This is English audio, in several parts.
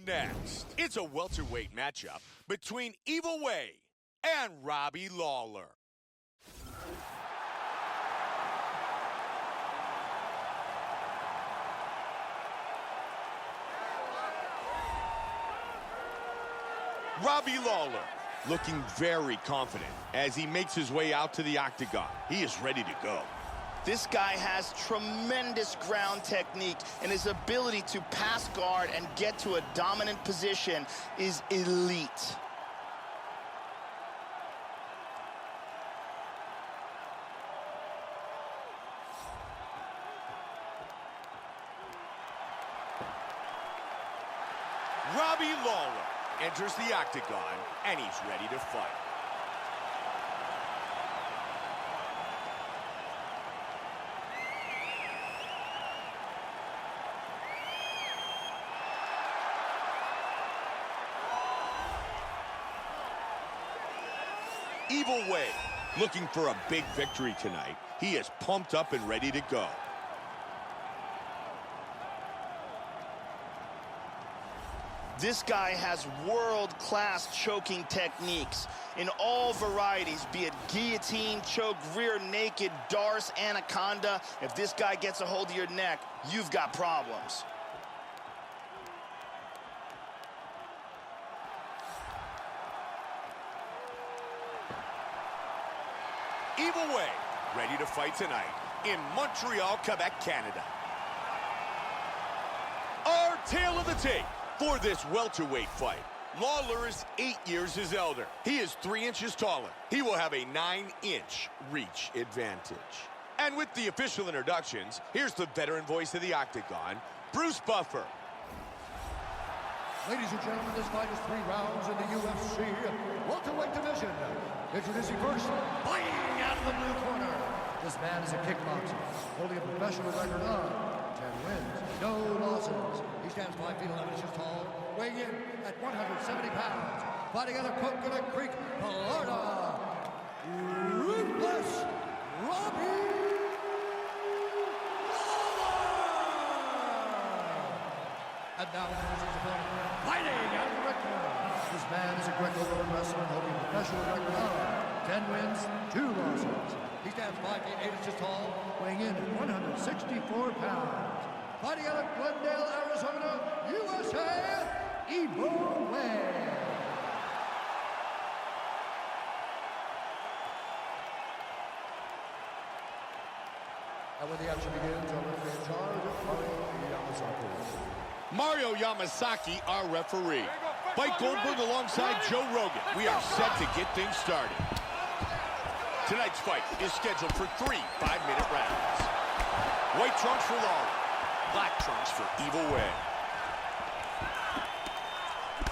next. It's a welterweight matchup between Evil Way and Robbie Lawler. Robbie Lawler looking very confident as he makes his way out to the octagon. He is ready to go. This guy has tremendous ground technique, and his ability to pass guard and get to a dominant position is elite. Robbie Lawler enters the octagon, and he's ready to fight. Evil Way looking for a big victory tonight. He is pumped up and ready to go. This guy has world-class choking techniques in all varieties, be it guillotine, choke, rear naked, Darce, anaconda. If this guy gets a hold of your neck, you've got problems. Evil Way ready to fight tonight in Montreal, Quebec, Canada. Our tale of the tape for this welterweight fight. Lawler is 8 years his elder. He is 3 inches taller. He will have a 9-inch reach advantage. And with the official introductions, here's the veteran voice of the octagon, Bruce Buffer. Ladies and gentlemen, this fight is 3 rounds in the UFC welterweight division. Introducing first, fighting out of the blue corner. This man is a kickboxer, holding a professional record of 10 wins, no losses. He stands 5 feet 11 inches tall, weighing in at 170 pounds. Fighting out of Coconut Creek, Florida, Ruthless, Robbie. And now here's his opponent, fighting out of the red corner. This man is a Greco-Roman wrestler holding a professional record of 10 wins, 2 losses. He stands 5 feet 8 inches tall, weighing in at 164 pounds. Fighting out of Glendale, Arizona, USA, Evil Way. And when the action begins, our referee in charge, Mario Yamasaki, our referee. Mike Goldberg alongside Joe Rogan. We are set to get things started. Tonight's fight is scheduled for 3 5-minute rounds. White trunks for Lawler, black trunks for Evil Way.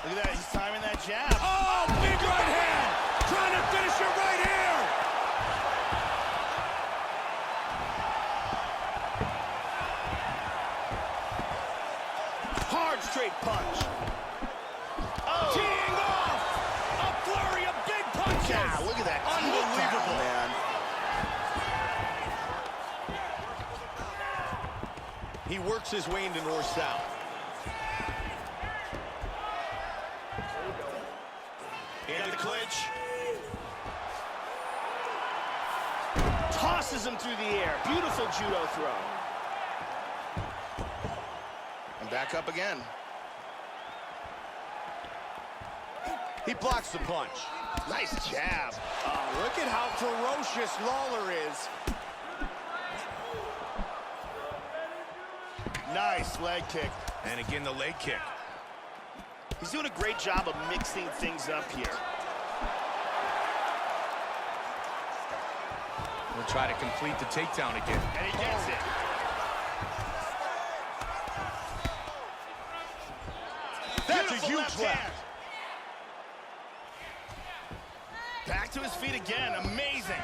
Look at that, he's timing that jab. Oh, big right hand! Trying to finish it right here! Hard straight punch. Oh. Teeing off! A flurry of big punches! Yeah, look at that. Unbelievable, man. He works his way into north-south. Into the clinch. Tosses him through the air. Beautiful judo throw. And back up again. He blocks the punch. Nice jab. Oh, look at how ferocious Lawler is. Nice leg kick. And again, the leg kick. He's doing a great job of mixing things up here. He'll try to complete the takedown again. And he gets it. That's a huge left. Back to his feet again. Amazing.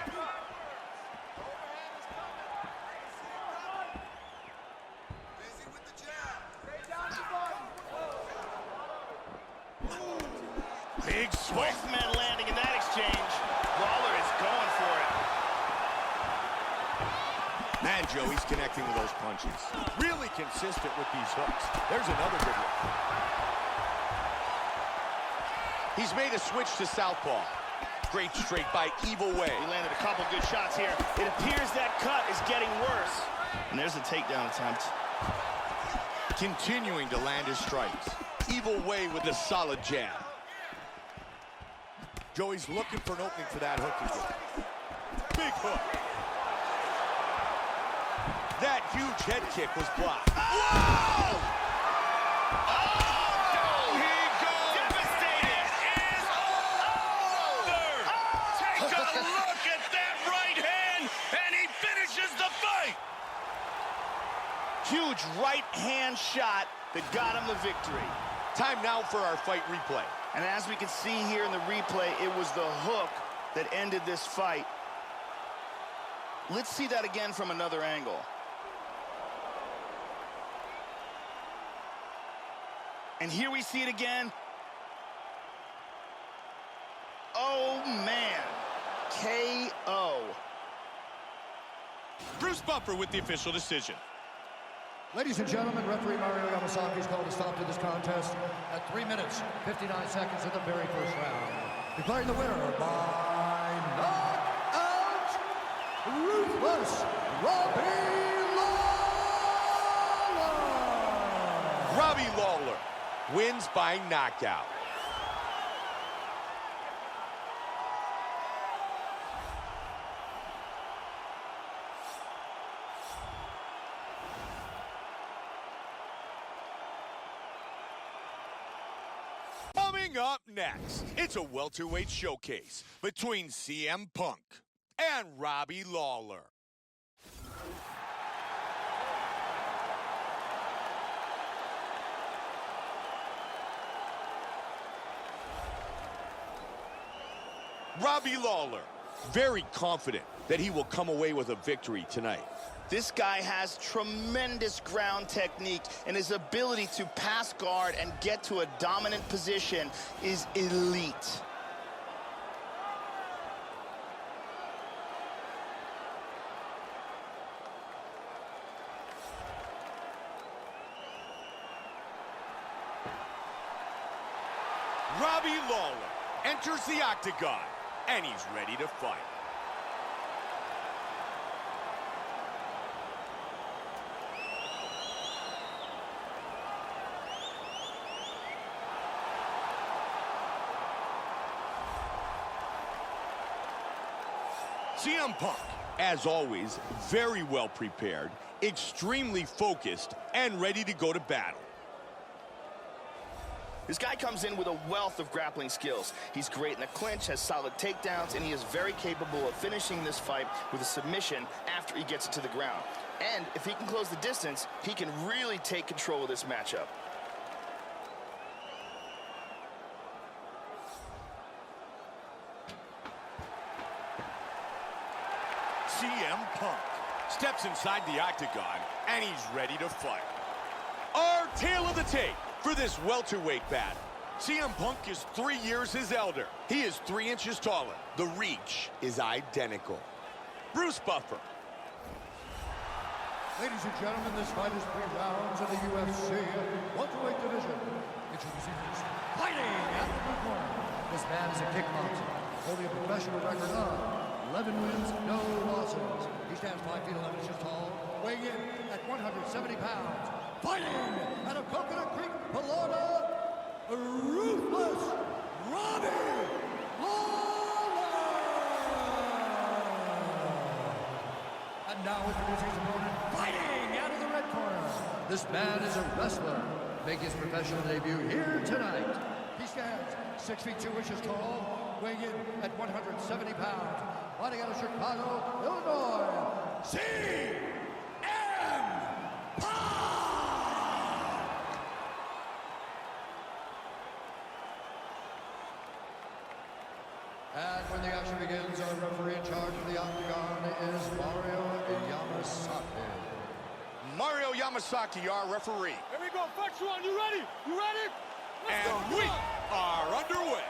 Big swift. Both men landing in that exchange. Lawler is going for it. Man, Joey's connecting with those punches. Really consistent with these hooks. There's another good one. He's made a switch to southpaw. Great straight by Evil Way. He landed a couple good shots here. It appears that cut is getting worse. And there's a takedown attempt. Continuing to land his strikes. Evil Way with a solid jab. Joey's looking for an opening for that hook again. Big hook. That huge head kick was blocked. Whoa! Oh, down he goes. Devastating. It is over. Take a look at that right hand, and he finishes the fight. Huge right hand shot that got him the victory. Time now for our fight replay. And as we can see here in the replay, it was the hook that ended this fight. Let's see that again from another angle. And here we see it again. Oh, man. KO. Bruce Buffer with the official decision. Ladies and gentlemen, referee Mario Yamasaki's called a stop to this contest at 3 minutes, 59 seconds of the very first round. Declaring the winner by knockout, Ruthless, Robbie Lawler. Robbie Lawler wins by knockout. Coming up next, it's a welterweight showcase between CM Punk and Robbie Lawler. Robbie Lawler, very confident that he will come away with a victory tonight. This guy has tremendous ground technique, and his ability to pass guard and get to a dominant position is elite. Robbie Lawler enters the octagon, and he's ready to fight. CM Punk, as always, very well prepared, extremely focused, and ready to go to battle. This guy comes in with a wealth of grappling skills. He's great in the clinch, has solid takedowns, and he is very capable of finishing this fight with a submission after he gets it to the ground. And if he can close the distance, he can really take control of this matchup. CM Punk steps inside the octagon, and he's ready to fight. Our tale of the tape for this welterweight battle. CM Punk is 3 years his elder. He is 3 inches taller. The reach is identical. Bruce Buffer. Ladies and gentlemen, this fight is 3 rounds in the UFC welterweight division. Introducing first, fighting out of the blue corner. This man is a kickboxer, holding a professional record of 11 wins, no losses. He stands 5 feet 11 inches tall, weighing in at 170 pounds. Fighting out of Coconut Creek, Florida, Ruthless, Robbie Lawler. And now introducing his opponent, fighting out of the red corner. This man is a wrestler, making his professional debut here tonight. He stands 6 feet 2 inches tall, weighing in at 170 pounds. Fighting out of Chicago, Illinois, CM Punk! And when the action begins, our referee in charge of the octagon is Mario Yamasaki. Mario Yamasaki, our referee. Here we go, fight you on, you ready? You ready? Let's And go. we are underway.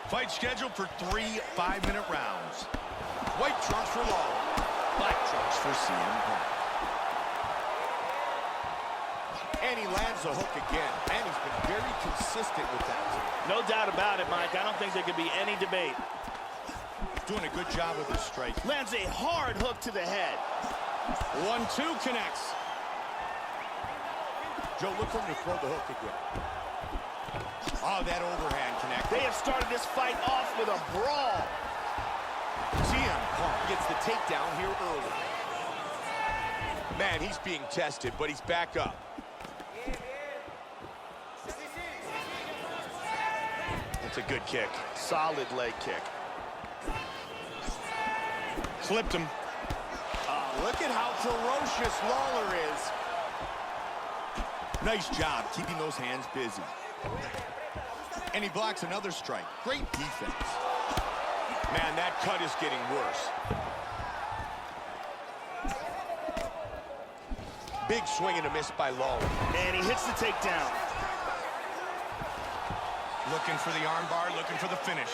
Fight scheduled for 3 5-minute rounds. White trunks for Lawler. Black trunks for CM Punk. And he lands the hook again. And he's been very consistent with that. No doubt about it, Mike. I don't think there could be any debate. Doing a good job with his strike. Lands a hard hook to the head. 1-2 connects. Joe, look for him to throw the hook again. Oh, that overhand connect. They have started this fight off with a brawl. CM Punk gets the takedown here early. Man, he's being tested, but he's back up. It's a good kick. Solid leg kick. Clipped him. Look at how ferocious Lawler is. Nice job keeping those hands busy. And he blocks another strike. Great defense. Man, that cut is getting worse. Big swing and a miss by Lawler. And he hits the takedown. Looking for the armbar, looking for the finish.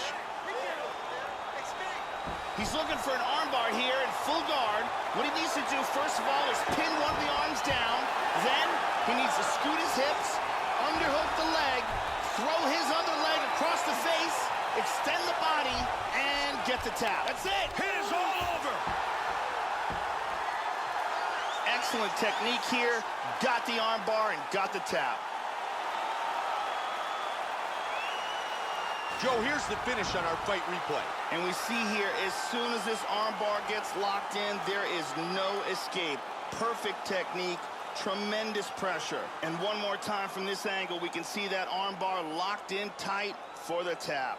He's looking for an armbar here in full guard. What he needs to do, first of all, is pin one of the arms down. Then he needs to scoot his hips, underhook the leg, throw his other leg across the face, extend the body, and get the tap. That's it. Hit is all over. Excellent technique here. Got the armbar and got the tap. Joe, here's the finish on our fight replay. And we see here, as soon as this armbar gets locked in, there is no escape. Perfect technique, tremendous pressure. And one more time from this angle, we can see that armbar locked in tight for the tap.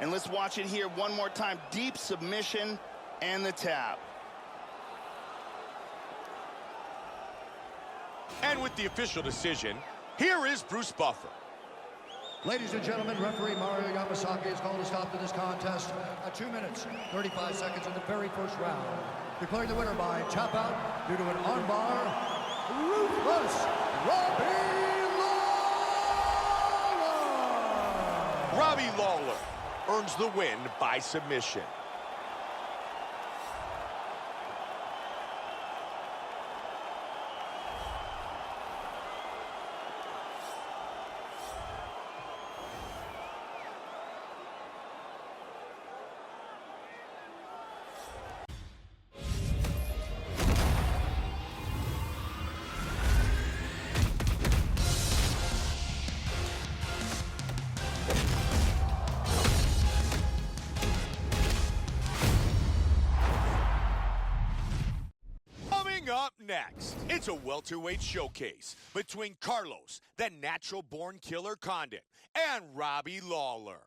And let's watch it here one more time. Deep submission and the tap. And with the official decision, here is Bruce Buffer. Ladies and gentlemen, referee Mario Yamasaki has called a stop to this contest at 2 minutes, 35 seconds in the very first round. Declaring the winner by tap out due to an armbar, Ruthless, Robbie Lawler! Robbie Lawler earns the win by submission. Up next, it's a welterweight showcase between Carlos, the natural-born killer Condit, and Robbie Lawler.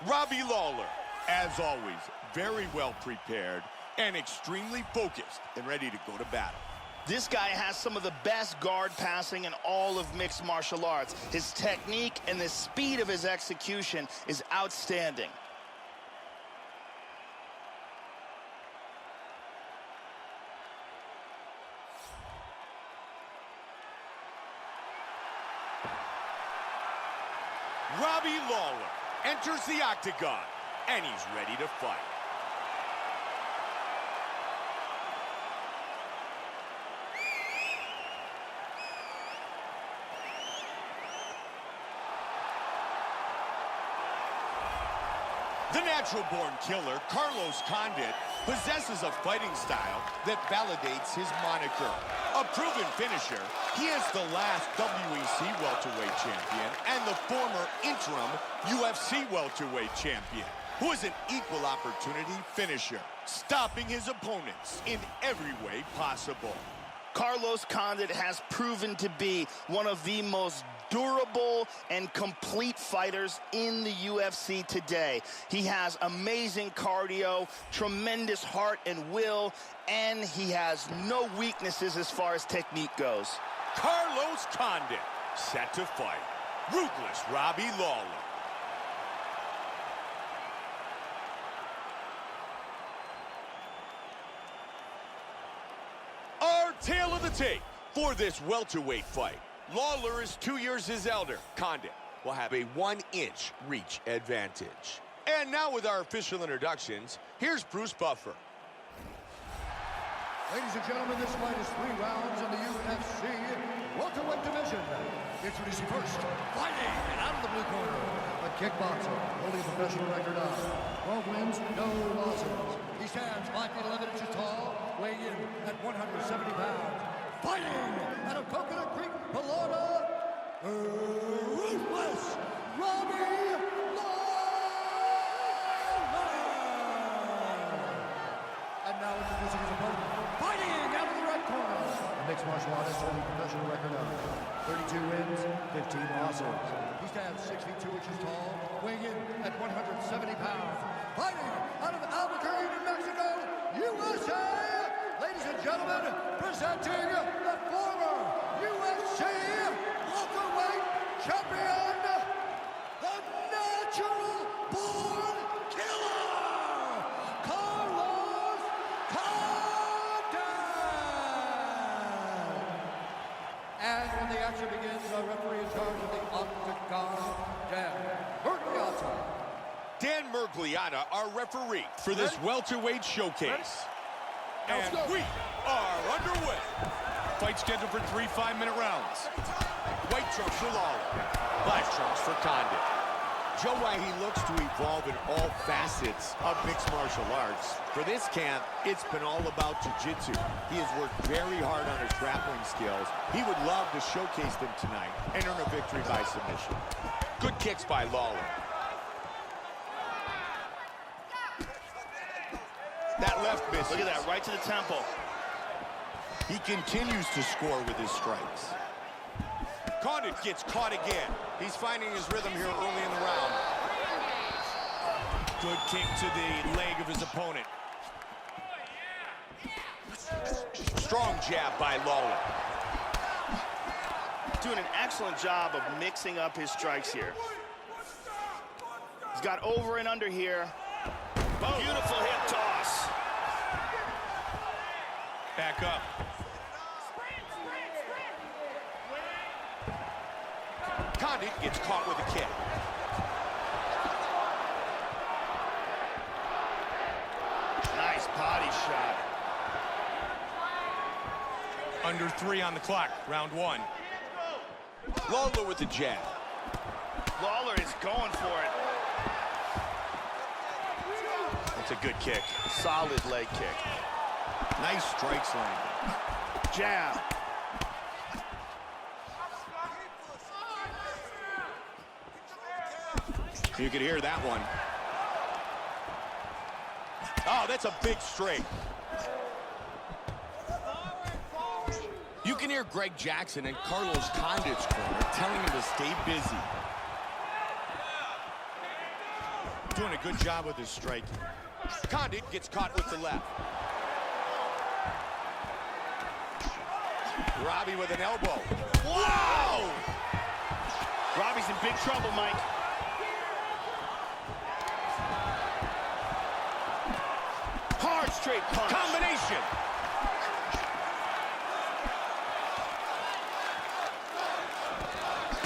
Robbie Lawler, as always, very well prepared and extremely focused and ready to go to battle. This guy has some of the best guard passing in all of mixed martial arts. His technique and the speed of his execution is outstanding. Robbie Lawler enters the octagon, and he's ready to fight. The natural-born killer, Carlos Condit, possesses a fighting style that validates his moniker. A proven finisher, he is the last WEC welterweight champion and the former interim UFC welterweight champion, who is an equal opportunity finisher, stopping his opponents in every way possible. Carlos Condit has proven to be one of the most durable and complete fighters in the UFC today. He has amazing cardio, tremendous heart and will, and he has no weaknesses as far as technique goes. Carlos Condit, set to fight. Ruthless Robbie Lawler. Our tale of the tape for this welterweight fight. Lawler is 2 years his elder. Condit will have a 1-inch reach advantage. And now with our official introductions, here's Bruce Buffer. Ladies and gentlemen, this fight is 3 rounds in the UFC welterweight division. Introducing first, fighting out of the blue corner, a kickboxer holding a professional record of 12 wins, no losses. He stands 5 feet 11 inches tall, weighing in at 170 pounds. Fighting out of Coconut Creek, Florida, Ruthless, Robbie. And now introducing his opponent, fighting out of the right corner, a mixed martial artist holding a professional record of 32 wins, 15 losses. He stands 6 feet 2 inches tall, weighing in at 170 pounds. Fighting out of Albuquerque, New Mexico, USA. Ladies and gentlemen, presenting the former UFC welterweight champion, the natural born killer, and when the action begins, the referee in charge of the octagon, Dan Mergliotta. Dan Mergliotta, our referee for this welterweight showcase. And we are underway. Fight scheduled for 3 5-minute rounds. White trunks for Lawler. Black trunks for Condit. Joe, why he looks to evolve in all facets of mixed martial arts. For this camp, it's been all about jiu-jitsu. He has worked very hard on his grappling skills. He would love to showcase them tonight and earn a victory by submission. Good kicks by Lawler. That left misses. Look at that, right to the temple. He continues to score with his strikes. Condit gets caught again. He's finding his rhythm here early in the round. Good kick to the leg of his opponent. Strong jab by Lawler. Doing an excellent job of mixing up his strikes here. He's got over and under here. Oh. Beautiful hip toss. Back up. Condit gets caught with a kick. Nice body shot. Under 3 on the clock, round 1. Lawler with the jab. Lawler is going for it. That's a good kick. Solid leg kick. Nice strikes landing. Jab. You could hear that one. Oh, that's a big straight. You can hear Greg Jackson and Carlos Condit's corner telling him to stay busy. Doing a good job with his striking. Condit gets caught with the left. Robbie with an elbow. Wow! Robbie's in big trouble, Mike. Hard straight punch. Combination.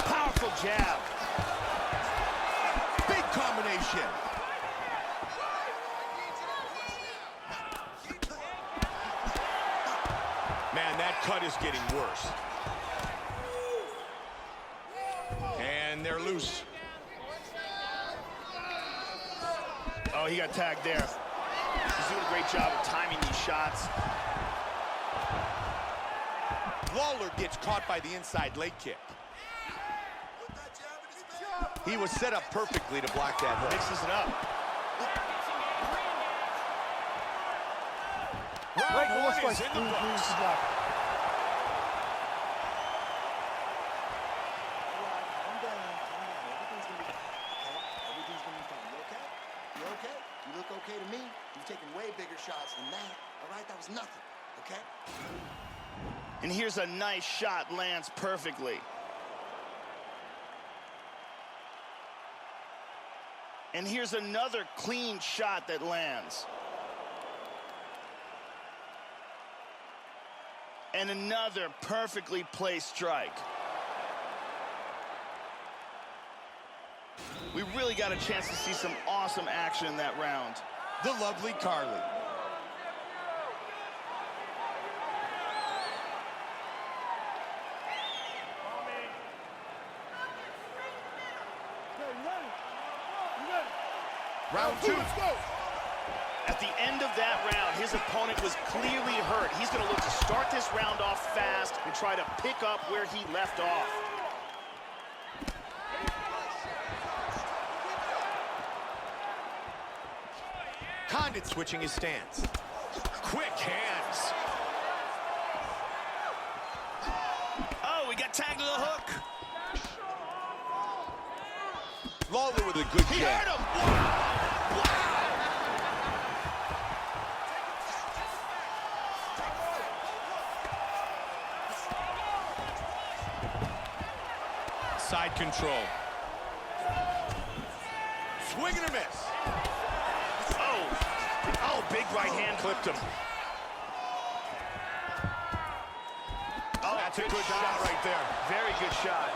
Powerful jab. Big combination. Man, that cut is getting worse. And they're loose. Oh, he got tagged there. He's doing a great job of timing these shots. Lawler gets caught by the inside leg kick. He was set up perfectly to block that hook. Mixes it up. Round 1 is in the books. You look okay to me. You've taken way bigger shots than that. All right, that was nothing, okay? And here's a nice shot, lands perfectly. And here's another clean shot that lands. And another perfectly placed strike. We really got a chance to see some awesome action in that round. The lovely Carly. Round 2. Let's go. At the end of that round, his opponent was clearly hurt. He's going to look to start this round off fast and try to pick up where he left off. Condit switching his stance. Quick hands. Oh, we got tagged to the hook. Lawler with a good He jab. hurt him. Wow. Side control. Swing and a miss. Oh, big right hand clipped him. Oh, That's a good shot right there. Very good shot.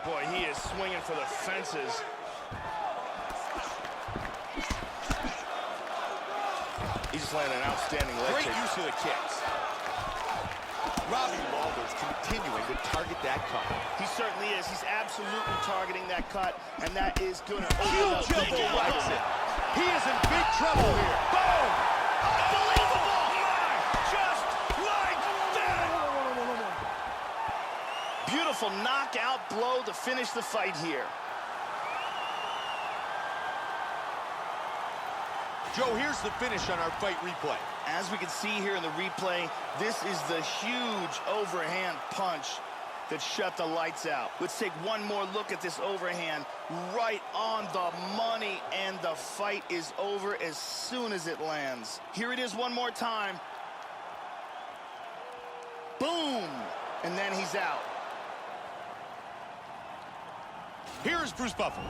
Boy, he is swinging for the fences. He's just landing an outstanding leg Great kick. use of the kicks. Robbie Lawler's continuing to target that cut. He certainly is. He's absolutely targeting that cut, and that is going to open Huge up big elbow right elbow. it. He is in big trouble here. Boom! Unbelievable! Just like that! Beautiful knockout blow to finish the fight here. Joe, here's the finish on our fight replay. As we can see here in the replay, this is the huge overhand punch that shut the lights out. Let's take one more look at this overhand. Right on the money, and the fight is over as soon as it lands. Here it is one more time. Boom! And then he's out. Here is Bruce Buffer.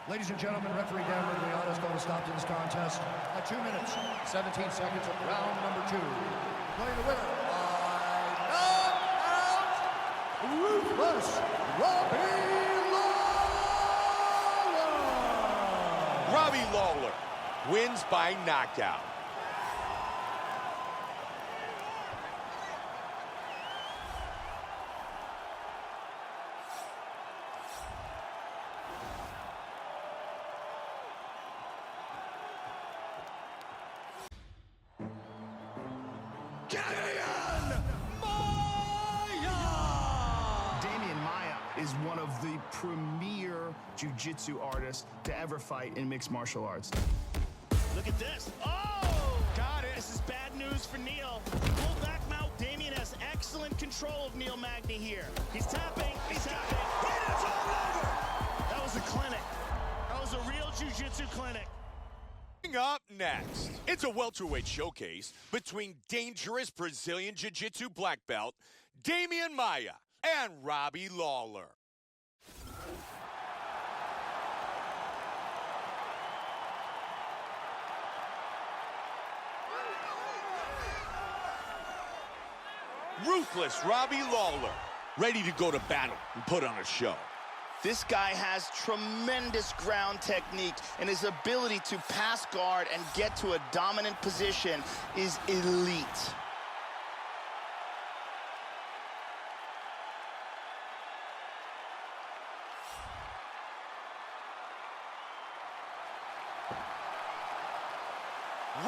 Ladies and gentlemen, referee Dan Rigliano is going to stop to this contest at 2 minutes, 17 seconds of round number 2. Playing the winner by knockout, Ruthless, Robbie Lawler. Robbie Lawler wins by knockout. Is one of the premier jiu-jitsu artists to ever fight in mixed martial arts. Look at this. Oh! Got it. This is bad news for Neil. Pull back mount. Damian has excellent control of Neil Magny here. He's tapping. He's tapping. It's all over! That was a clinic. That was a real jiu-jitsu clinic. Up next, it's a welterweight showcase between dangerous Brazilian jiu-jitsu black belt Damian Maia and Robbie Lawler. Ruthless Robbie Lawler, ready to go to battle and put on a show. This guy has tremendous ground technique, and his ability to pass guard and get to a dominant position is elite.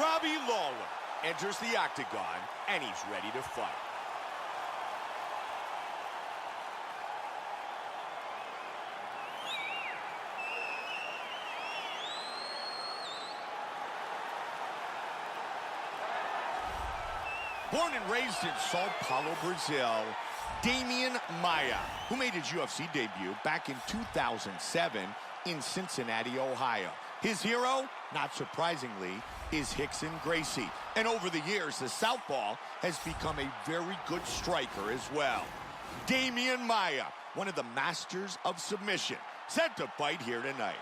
Robbie Lawler enters the octagon, and he's ready to fight. Born and raised in Sao Paulo, Brazil, Damian Maia, who made his UFC debut back in 2007 in Cincinnati, Ohio. His hero, not surprisingly, is Rickson Gracie. And over the years, the southpaw has become a very good striker as well. Damian Maia, one of the masters of submission, set to fight here tonight.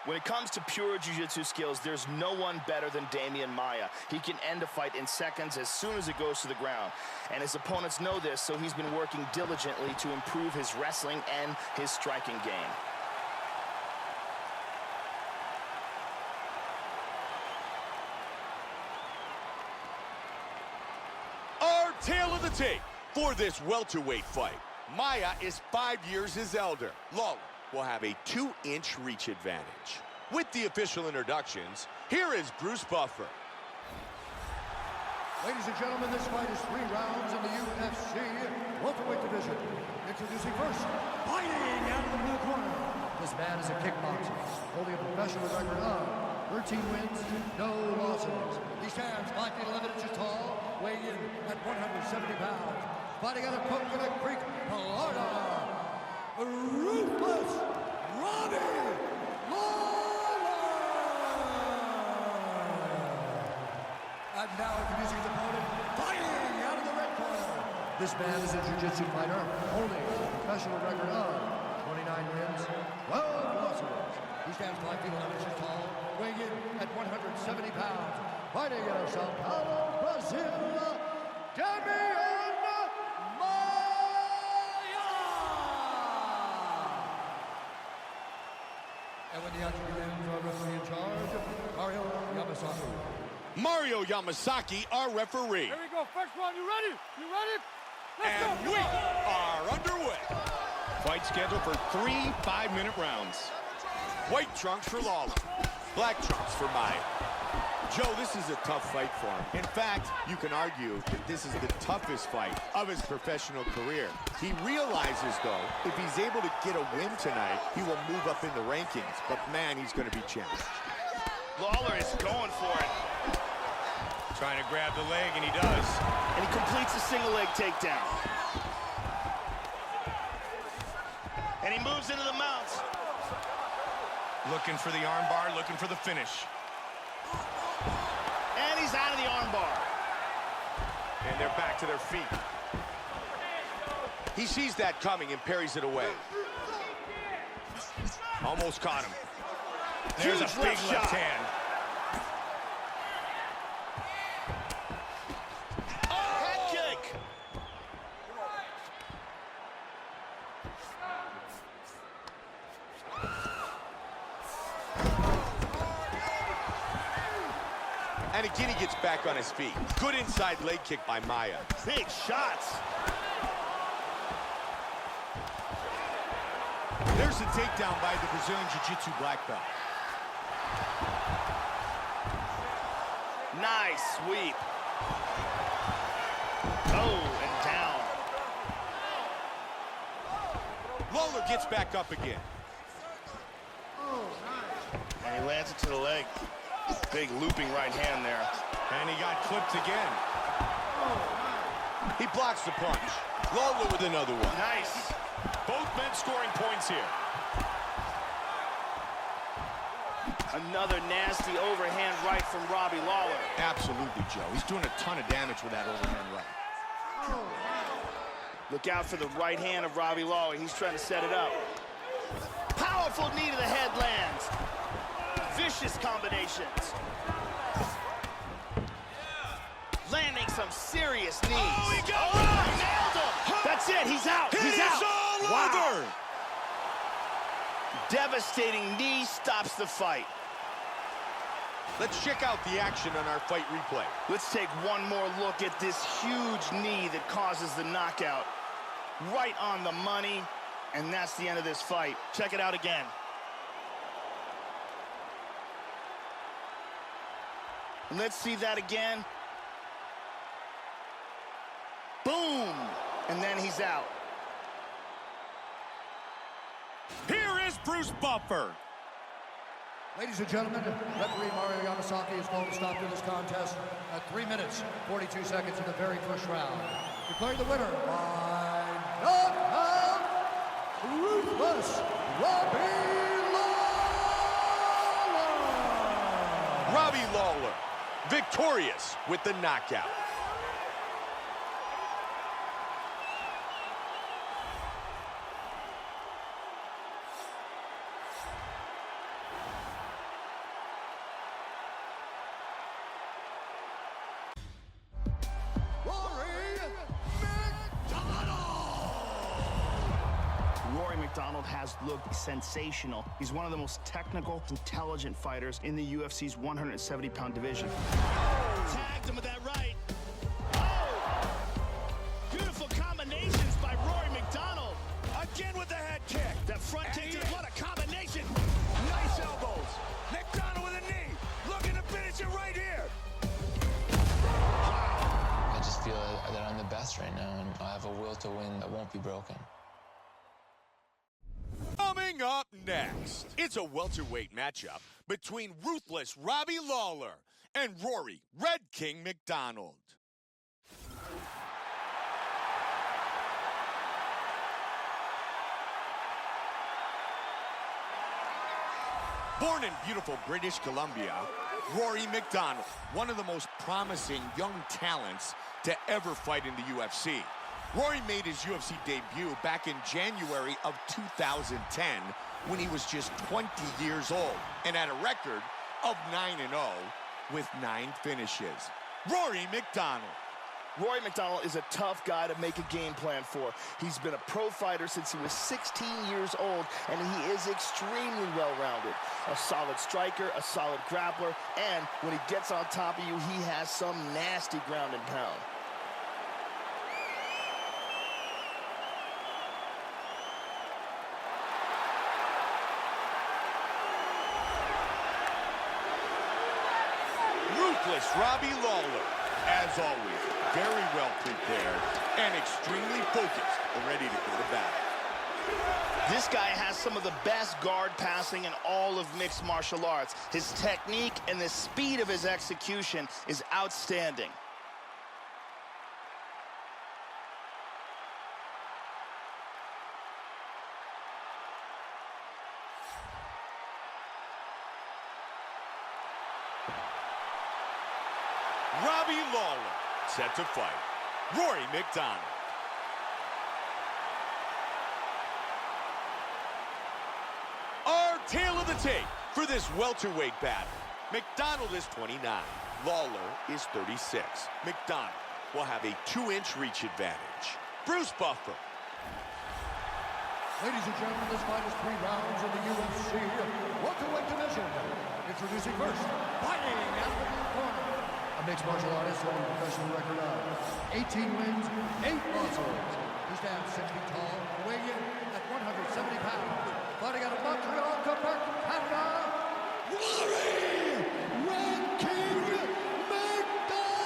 When it comes to pure jiu-jitsu skills, there's no one better than Demian Maia. He can end a fight in seconds as soon as it goes to the ground. And his opponents know this, so he's been working diligently to improve his wrestling and his striking game. Our tale of the tape for this welterweight fight. Maia is 5 years his elder. Lawler will have a 2-inch reach advantage. With the official introductions, here is Bruce Buffer. Ladies and gentlemen, this fight is 3 rounds in the UFC welterweight division. Introducing first, fighting out of the blue corner. This man is a kickboxer, holding a professional record of 13 wins, no losses. He stands 5 feet 11 inches tall, weighing in at 170 pounds. Fighting out of Coconut Creek, Florida, Ruthless, Robbie, Lawler! And now introducing his opponent, fighting out of the red corner. This man is a jiu-jitsu fighter, holding a professional record of 29 wins, 12 losses. He stands 5 feet 11 inches tall, weighing in at 170 pounds. Fighting out of Sao Paulo, Brazil, Demian Maia! And when the action begins, our referee in charge, Mario Yamasaki. Mario Yamasaki, our referee. Here we go, first round, you ready? You ready? And we are underway. Fight scheduled for 3 5-minute rounds. White trunks for Lawler, black trunks for Maia. Joe, this is a tough fight for him. In fact, you can argue that this is the toughest fight of his professional career. He realizes, though, if he's able to get a win tonight, he will move up in the rankings. But, man, he's going to be challenged. Lawler is going for it. Trying to grab the leg, and he does. And he completes a single leg takedown. And he moves into the mount. Looking for the armbar, looking for the finish. And he's out of the armbar. And they're back to their feet. He sees that coming and parries it away. Almost caught him. There's Huge a big left shot. hand. Head kick. And again, he gets back on his feet. Good inside leg kick by Maia. Big shots. There's the takedown by the Brazilian Jiu-Jitsu black belt. Nice sweep. Oh, and down. Lawler gets back up again. And he lands it to the leg. Big looping right hand there. And he got clipped again. He blocks the punch. Lawler with another one. Nice. Both men scoring points here. Another nasty overhand right from Robbie Lawler. Absolutely, Joe. He's doing a ton of damage with that overhand right. Look out for the right hand of Robbie Lawler. He's trying to set it up. Powerful knee to the head lands. Vicious combinations. Landing some serious knees. Oh, he got nailed him. That's it. He's out. He's out. Wow. Devastating knee stops the fight. Let's check out the action on our fight replay. Let's take one more look at this huge knee that causes the knockout. Right on the money, and that's the end of this fight. Check it out again. Let's see that again. Boom! And then he's out. Here is Bruce Buffer. Ladies and gentlemen, referee Mario Yamasaki is called to stop to this contest at 3 minutes, 42 seconds in the very first round. Declaring the winner by knockout, Ruthless, Robbie Lawler! Robbie Lawler, victorious with the knockout. McDonald has looked sensational. He's one of the most technical, intelligent fighters in the UFC's 170-pound division. Tagged him with that right. Oh! Beautiful combinations by Rory McDonald. Again with the head kick. That front kick, what a combination. Nice elbows. McDonald with a knee. Looking to finish it right here. I just feel that I'm the best right now, and I have a will to win that won't be broken. Coming up next, it's a welterweight matchup between Ruthless Robbie Lawler and Rory Red King McDonald. Born in beautiful British Columbia, Rory McDonald, one of the most promising young talents to ever fight in the UFC. Rory made his UFC debut back in January of 2010 when he was just 20 years old and had a record of 9-0 with 9 finishes. Rory McDonald. Rory McDonald is a tough guy to make a game plan for. He's been a pro fighter since he was 16 years old, and he is extremely well-rounded. A solid striker, a solid grappler, and when he gets on top of you, he has some nasty ground and pound. Ruthless Robbie Lawler, as always, very well prepared and extremely focused and ready to go to battle. This guy has some of the best guard passing in all of mixed martial arts. His technique and the speed of his execution is outstanding. Robbie Lawler, set to fight. Rory McDonald. Our tale of the tape for this welterweight battle. McDonald is 29. Lawler is 36. McDonald will have a 2-inch reach advantage. Bruce Buffer. Ladies and gentlemen, this fight is 3 rounds in the UFC welterweight division. Introducing first, fighting out of the blue corner. A mixed martial artist holding a professional record of 18 wins, 8 losses. He stands 6 feet tall, weighing in at 170 pounds. Fighting out of Montreal, Quebec, Canada, Rory Red King McDonald.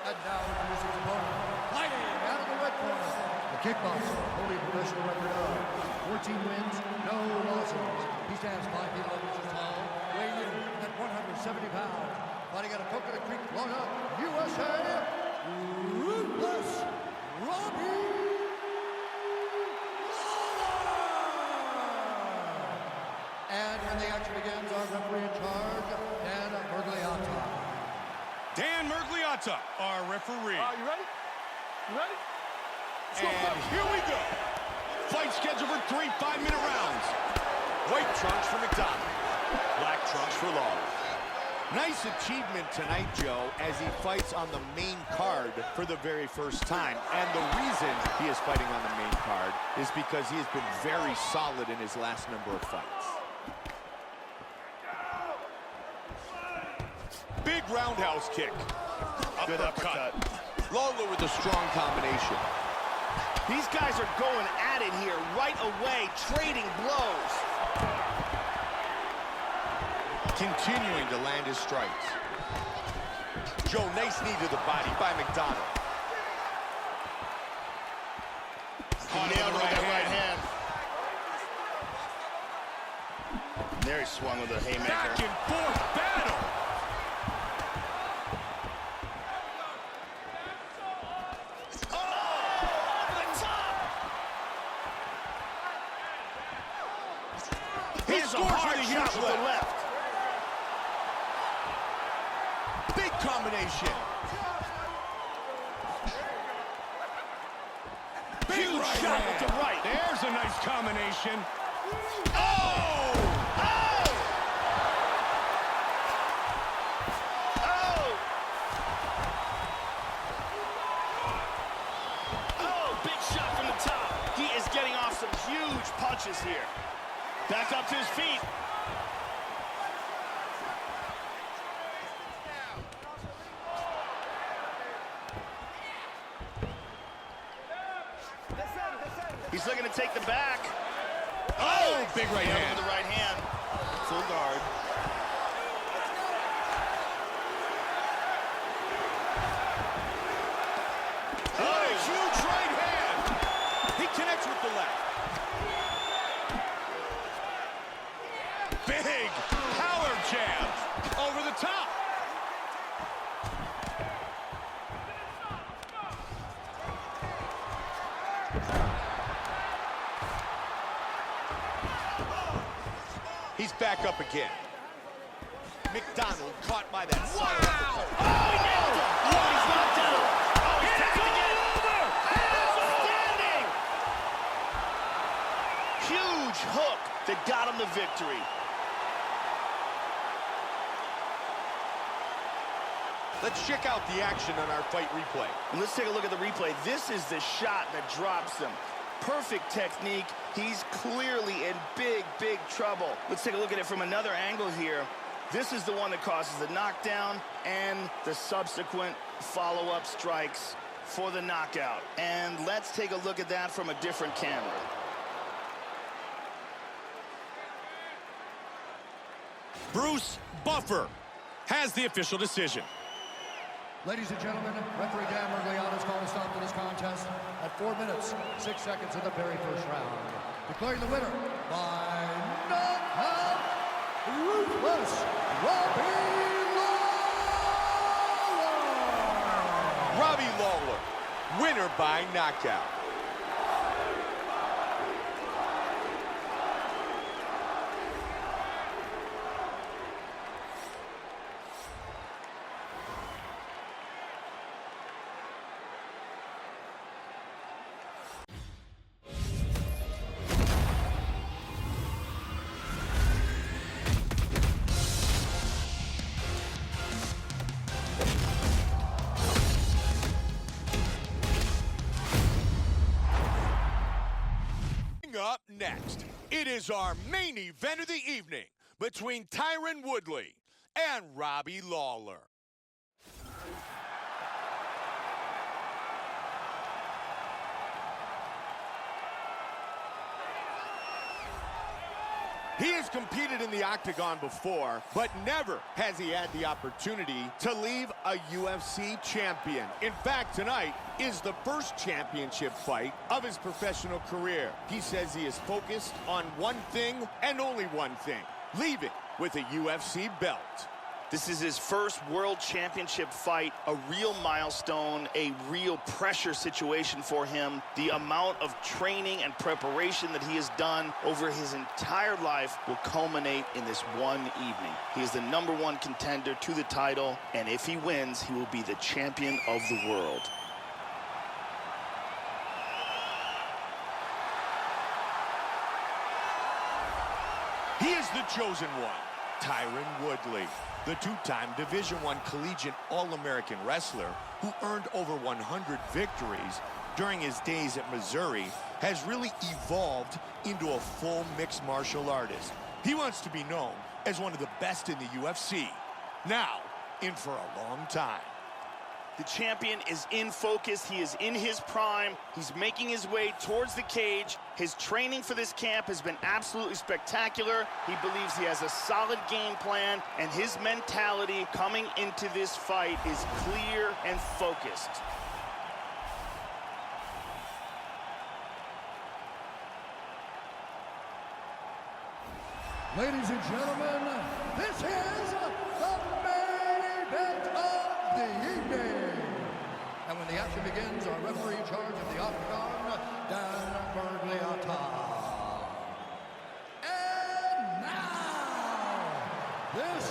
And now introducing his opponent, fighting out of the red corner. The kickboxer holding a professional record of 14 wins, no losses. He stands 5 feet 11 inches tall, weighing in at 170 pounds. Fighting out of Coconut Creek, Florida, USA, Ruthless Robbie Lawler. And when the action begins, our referee in charge, Dan Mergliata. Dan Mergliata, our referee. You ready? You ready? And here we go. Fight scheduled for 3 5-minute rounds. White trunks for McDonald. Black trunks for Lawler. Nice achievement tonight, Joe, as he fights on the main card for the very first time. And the reason he is fighting on the main card is because he has been very solid in his last number of fights. Big roundhouse kick. Good uppercut. Lawler with a strong combination. These guys are going at it here right away, trading blows. Continuing to land his strikes. Joe, nice knee to the body by McDonald. He nailed him with that right hand. There he swung with a haymaker. Back and forth battle. He scores with a huge left. Big combination. Big Huge right shot hand. with the right. There's a nice combination. Oh! Oh! Oh! Oh! big shot from the top. He is getting off some huge punches here. Back up to his feet. He's looking to take the back. Oh, big right hand. With the right hand. Full guard. Oh, huge right hand. He connects with the left. Big power jab over the top. He's back up again. McDonald caught by that side uppercut. Oh, he nailed him. Oh, he's knocked down. Oh, he's tagged again. Outstanding. Huge hook that got him the victory. Let's check out the action on our fight replay. And let's take a look at the replay. This is the shot that drops him. Perfect technique. He's clearly in big, big trouble. Let's take a look at it from another angle here. This is the one that causes the knockdown and the subsequent follow-up strikes for the knockout. And let's take a look at that from a different camera. Bruce Buffer has the official decision. Ladies and gentlemen, referee Dan Mergliano's called a stop to this contest at 4 minutes, 6 seconds of the very first round. Declaring the winner by knockout, Ruthless, Robbie Lawler! Robbie Lawler, winner by knockout. Up next, it is our main event of the evening between Tyron Woodley and Robbie Lawler. He has competed in the octagon before, but never has he had the opportunity to leave a UFC champion. In fact, tonight is the first championship fight of his professional career. He says he is focused on one thing and only one thing, leaving with a UFC belt. This is his first world championship fight, a real milestone, a real pressure situation for him. The amount of training and preparation that he has done over his entire life will culminate in this one evening. He is the #1 contender to the title, and if he wins, he will be the champion of the world. He is the chosen one, Tyron Woodley, the two-time Division I collegiate All-American wrestler who earned over 100 victories during his days at Missouri, has really evolved into a full mixed martial artist. He wants to be known as one of the best in the UFC, now in for a long time. The champion is in focus. He is in his prime. He's making his way towards the cage. His training for this camp has been absolutely spectacular. He believes he has a solid game plan, and his mentality coming into this fight is clear and focused. Ladies and gentlemen, this is the main event of the evening. And when the action begins, our referee in charge of the octagon, Dan Mergliano. And now, this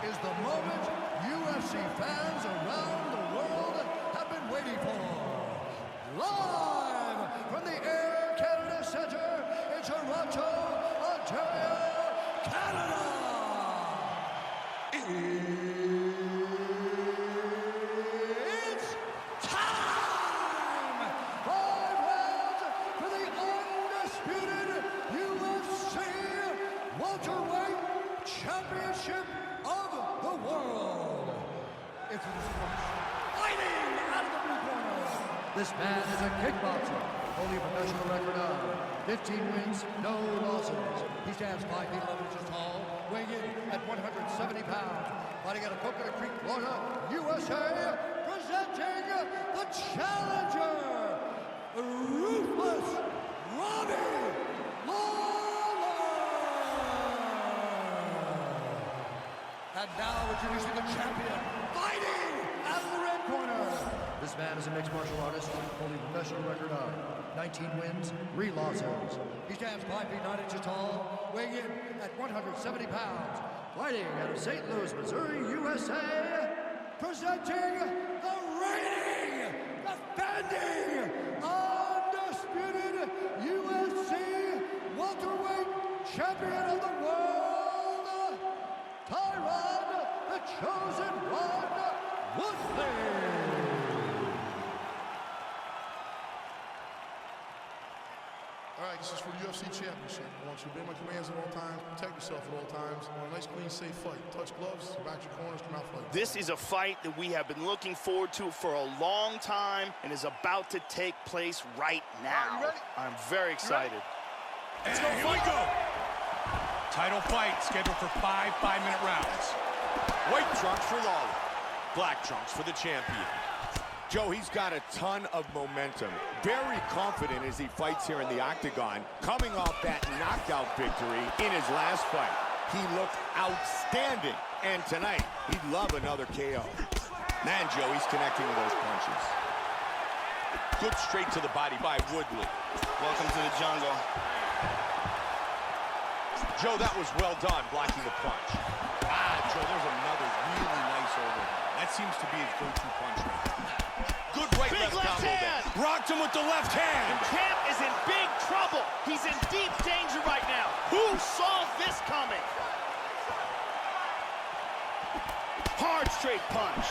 is the moment UFC fans around the world have been waiting for. Live from the Air Canada Centre in Toronto, Ontario, Canada. It's time! 5 This man is a kickboxer, holding a professional record of 15 wins, no losses. He stands 5 feet 11 inches tall, weighing in at 170 pounds. Fighting out of Coconut Creek, Florida, USA, presenting the challenger, Ruthless Robbie Lawler. And now introducing the champion, fighting out of the red corner. This man is a mixed martial artist, holding a professional record of 19 wins, 3 losses. He stands 5 feet 9 inches tall, weighing in at 170 pounds. Fighting out of St. Louis, Missouri, USA, presenting the reigning, defending, undisputed UFC welterweight champion of the world, Tyron, the Chosen One, Woodley. All right, this is for the UFC Championship. I want you to obey my commands at all times, protect yourself at all times. I want a nice, clean, safe fight. Touch gloves, back your corners, come out fight. This is a fight that we have been looking forward to for a long time and is about to take place right now. You ready? I'm very excited. Let's go, here we go. Title fight scheduled for 5 5-minute rounds. White trunks for Lawler. Black trunks for the champion. Joe, he's got a ton of momentum. Very confident as he fights here in the octagon, coming off that knockout victory in his last fight. He looked outstanding, and tonight, he'd love another KO. Man, Joe, he's connecting with those punches. Good straight to the body by Woodley. Welcome to the jungle. Joe, that was well done, blocking the punch. Joe, there's another really nice overhand. That seems to be his go-to punch right now. Good right Big left combo there. hand. Rocked him with the left hand. Champ is in big trouble. He's in deep danger right now. Who saw this coming? Hard straight punch.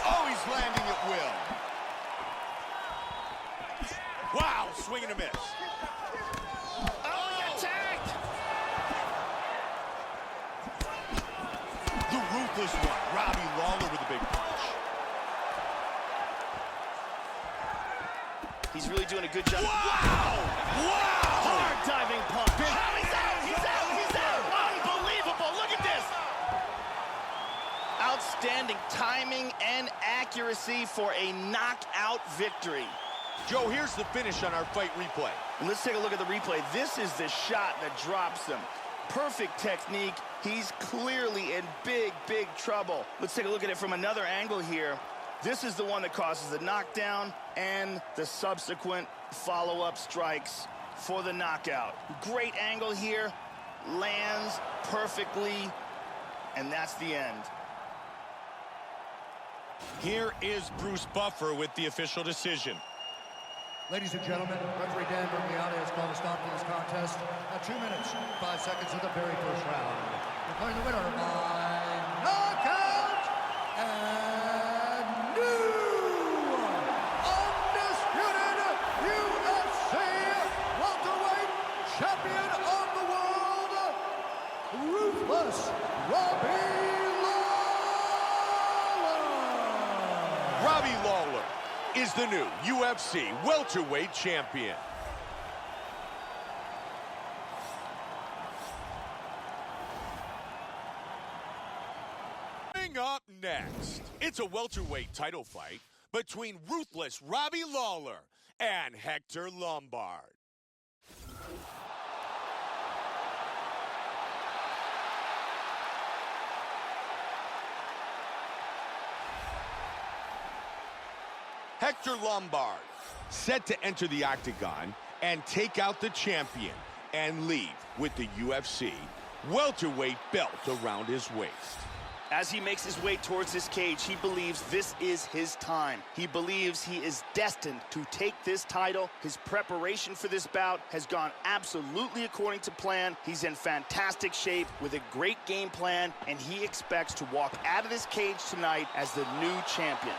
Oh, he's landing at will. Wow, swing and a miss. Oh, he got tagged. The ruthless one, Robbie Lawler with a big punch. He's really doing a good job. Wow! Wow! Hard diving punch. Oh, he's out! He's out! He's out! Unbelievable! Look at this! Outstanding timing and accuracy for a knockout victory. Joe, here's the finish on our fight replay. And let's take a look at the replay. This is the shot that drops him. Perfect technique. He's clearly in big, big trouble. Let's take a look at it from another angle here. This is the one that causes the knockdown and the subsequent follow-up strikes for the knockout. Great angle here, lands perfectly, and that's the end. Here is Bruce Buffer with the official decision. Ladies and gentlemen, referee Dan Bergiani has called a stop to this contest at 2 minutes, 5 seconds of the very first round. Declaring the winner by knockout and new undisputed UFC welterweight champion of the world, Ruthless Robbie Lawler. Robbie Lawler is the new UFC welterweight champion. Coming up next, it's a welterweight title fight between ruthless Robbie Lawler and Hector Lombard. Hector Lombard set to enter the octagon and take out the champion and leave with the UFC welterweight belt around his waist. As he makes his way towards this cage, he believes this is his time. He believes he is destined to take this title. His preparation for this bout has gone absolutely according to plan. He's in fantastic shape with a great game plan, and he expects to walk out of this cage tonight as the new champion.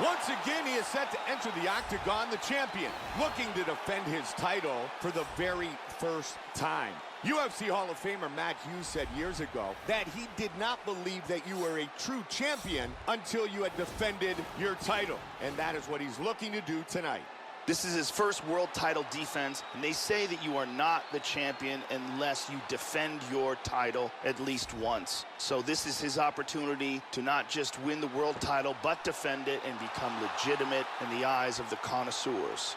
Once again, he is set to enter the octagon, the champion, looking to defend his title for the very first time. UFC Hall of Famer Matt Hughes said years ago that he did not believe that you were a true champion until you had defended your title. And that is what he's looking to do tonight. This is his first world title defense, and they say that you are not the champion unless you defend your title at least once. So this is his opportunity to not just win the world title, but defend it and become legitimate in the eyes of the connoisseurs.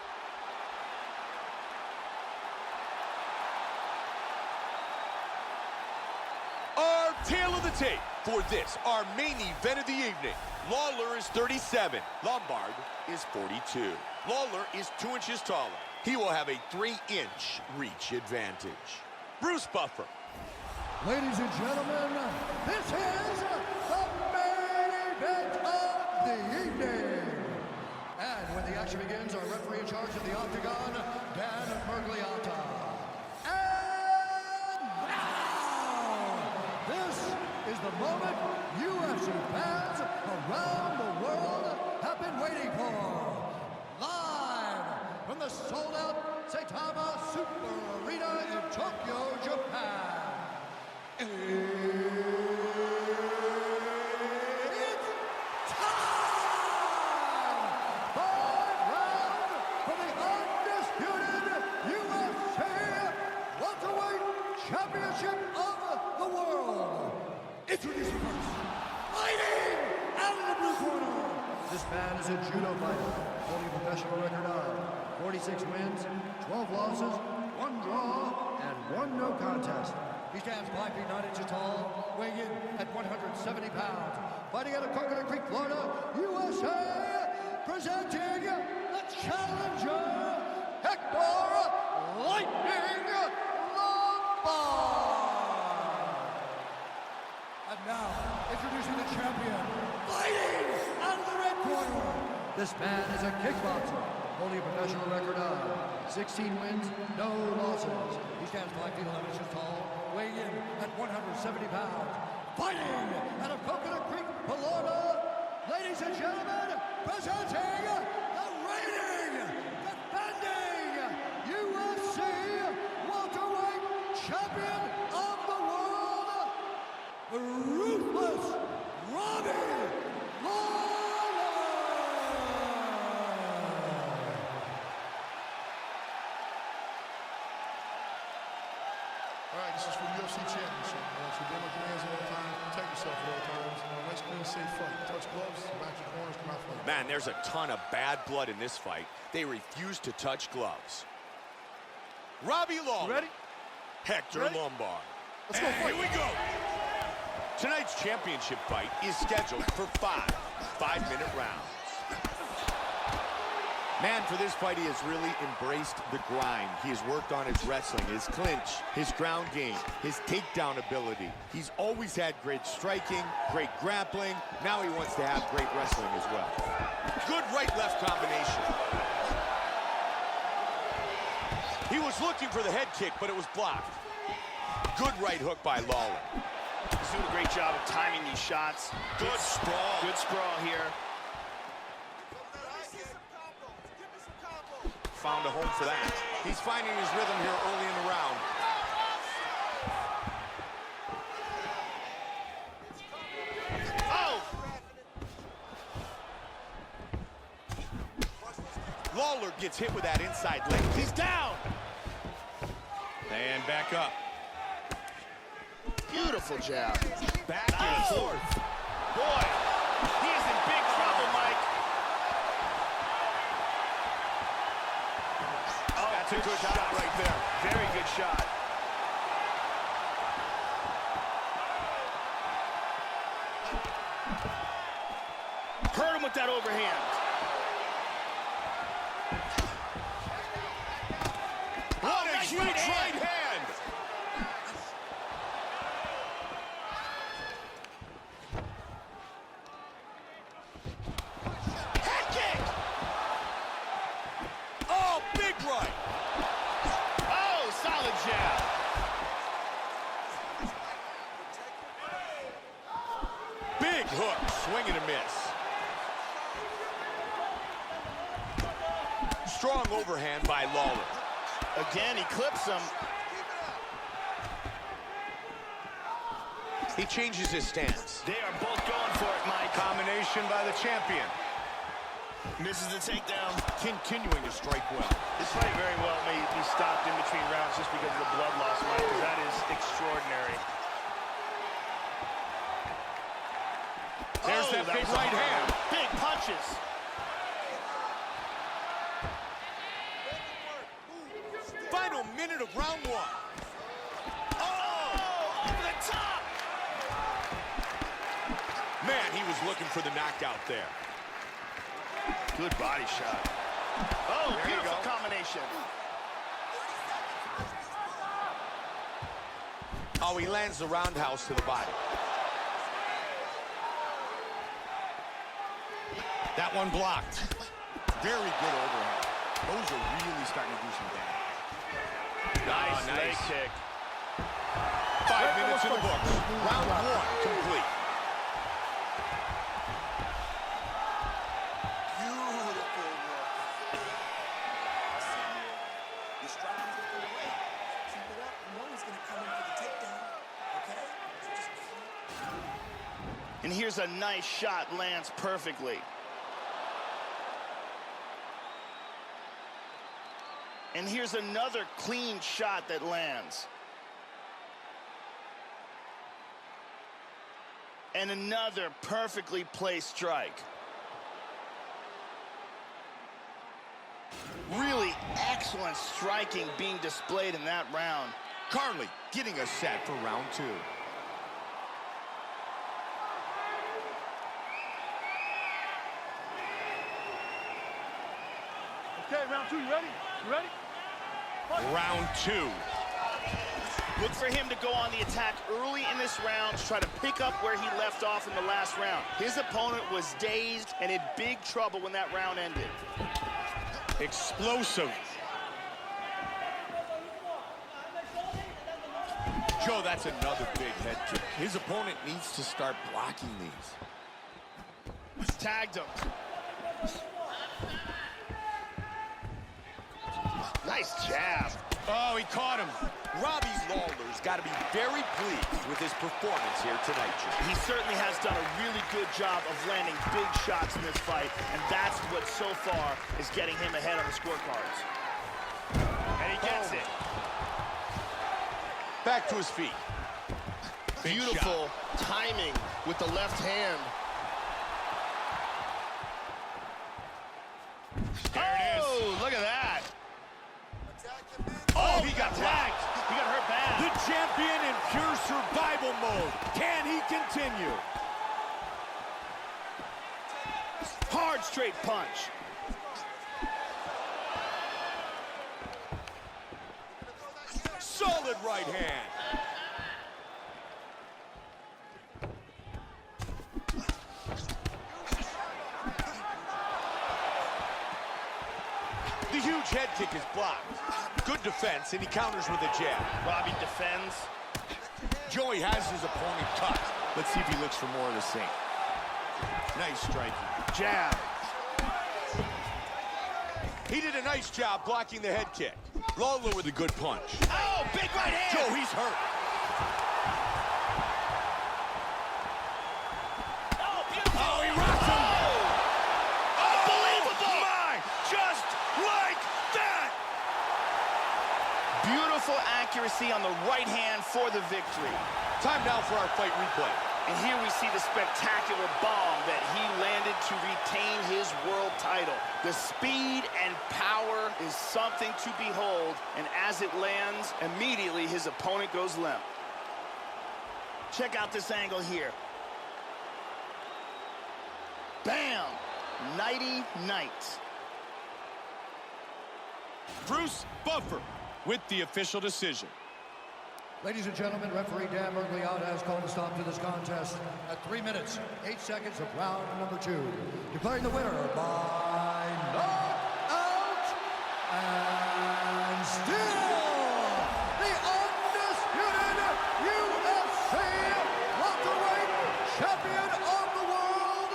Our tale of the tape for this, our main event of the evening. Lawler is 37. Lombard is 42. Lawler is 2 inches taller. He will have a 3-inch reach advantage. Bruce Buffer. Ladies and gentlemen, this is the main event of the evening. And when the action begins, our referee in charge of the octagon, Dan Bergliata. And now, this is the moment UFC fans around the world have been waiting for. Live from the sold-out Saitama Super Arena in Tokyo, Japan. It's time! 5 rounds for the undisputed UFC welterweight championship of the world. Introducing first, fighting out of the blue corner. This man is a judo fighter, holding a professional record of 46 wins, 12 losses, 1 draw, and 1 no contest. He stands 5 feet 9 inches tall, weighing in at 170 pounds. Fighting out of Coconut Creek, Florida, USA, presenting the challenger, Hector Lightning Lombard. And now, introducing the champion, fighting out of the red corner. This man is a kickboxer, holding a professional record of 16 wins, no losses. He stands 5 feet 11 inches tall, weighing in at 170 pounds. Fighting out of Coconut Creek, Florida, ladies and gentlemen, presenting the reigning, defending UFC welterweight champion of the world, Ruthless Robbie Lawler. All right, this is for UFC Championship. I want you to obey my commands at all times, protect yourself at all times. Nice, clean, safe fight. Touch gloves, back your corners, come out fight. Man, there's a ton of bad blood in this fight. They refuse to touch gloves. Robbie Lawler. Ready? Hector Lombard. Let's go fight. Here we go. Tonight's championship fight is scheduled for 5 5-minute rounds. Man, for this fight, he has really embraced the grind. He has worked on his wrestling, his clinch, his ground game, his takedown ability. He's always had great striking, great grappling. Now he wants to have great wrestling as well. Good right-left combination. He was looking for the head kick, but it was blocked. Good right hook by Lawler. He's doing a great job of timing these shots. Good sprawl. Good sprawl here. Found a home for that. He's finding his rhythm here early in the round. Oh! Lawler gets hit with that inside leg. He's down. And back up. Beautiful jab. Back and forth. Boy, he is in big trouble, Mike. Oh, That's a good shot right there. Very good shot. Hurt him with that overhand. What a nice huge right hand. right hand. Head kick. Oh, big right. Oh, solid jab. Big hook, swing and a miss. Strong overhand by Lawler. Again, he clips him. He changes his stance. They are both going for it, Mike. Combination by the champion. Misses the takedown. Continuing to strike well. This fight very well may be stopped in between rounds just because of the blood loss, Mike, because that is extraordinary. There's that big right hand. Big punches. Final minute of round one. Oh, over the top. Man, he was looking for the knockout there. Good body shot. Oh, beautiful combination. Oh, he lands the roundhouse to the body. That one blocked. Very good overhand. Those are really starting to do some damage. Nice leg kick. 5 minutes in the books. Round one complete. Beautiful work. Your striking's looking away. Keep it up. You know he's going to come in for the takedown. Okay? So just keep. And here's a nice shot, lands perfectly. And here's another clean shot that lands. And another perfectly placed strike. Really excellent striking being displayed in that round. Carly getting us set for round two. Okay, round two, you ready? You ready? Round two. Look for him to go on the attack early in this round to try to pick up where he left off in the last round. His opponent was dazed and in big trouble when that round ended. Explosive. Joe, that's another big head kick. His opponent needs to start blocking these. Tagged him. Nice jab. Oh, he caught him. Robbie's Lawler's got to be very pleased with his performance here tonight, Joe. He certainly has done a really good job of landing big shots in this fight, and that's what so far is getting him ahead on the scorecards. And he gets it. Back to his feet. Big Beautiful shot. timing with the left hand. There it is. Oh, look at that. Oh, he got tagged. He got hurt bad. The champion in pure survival mode. Can he continue? Hard straight punch. Solid right hand. The huge head kick is blocked. Good defense, and he counters with a jab. Robbie defends. Joey has his opponent cut. Let's see if he looks for more of the same. Nice striking. Jab. He did a nice job blocking the head kick. Lawler with a good punch. Oh, big right hand. Joe, he's hurt. Oh, beautiful. Oh, he rocked him. Unbelievable. My, just like that. Beautiful accuracy on the right hand for the victory. Time now for our fight replay. And here we see the spectacular bomb that he landed to retain his world title. The speed and power is something to behold, and as it lands, immediately his opponent goes limp. Check out this angle here. Bam! Nighty-night. Bruce Buffer with the official decision. Ladies and gentlemen, referee Dan Mergliata has called a stop to this contest at 3 minutes, 8 seconds of round number 2. Declaring the winner by knockout and still the undisputed UFC welterweight champion of the world,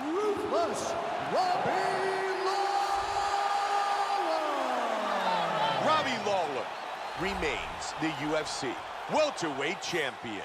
Ruthless Robbie. remains the UFC welterweight champion.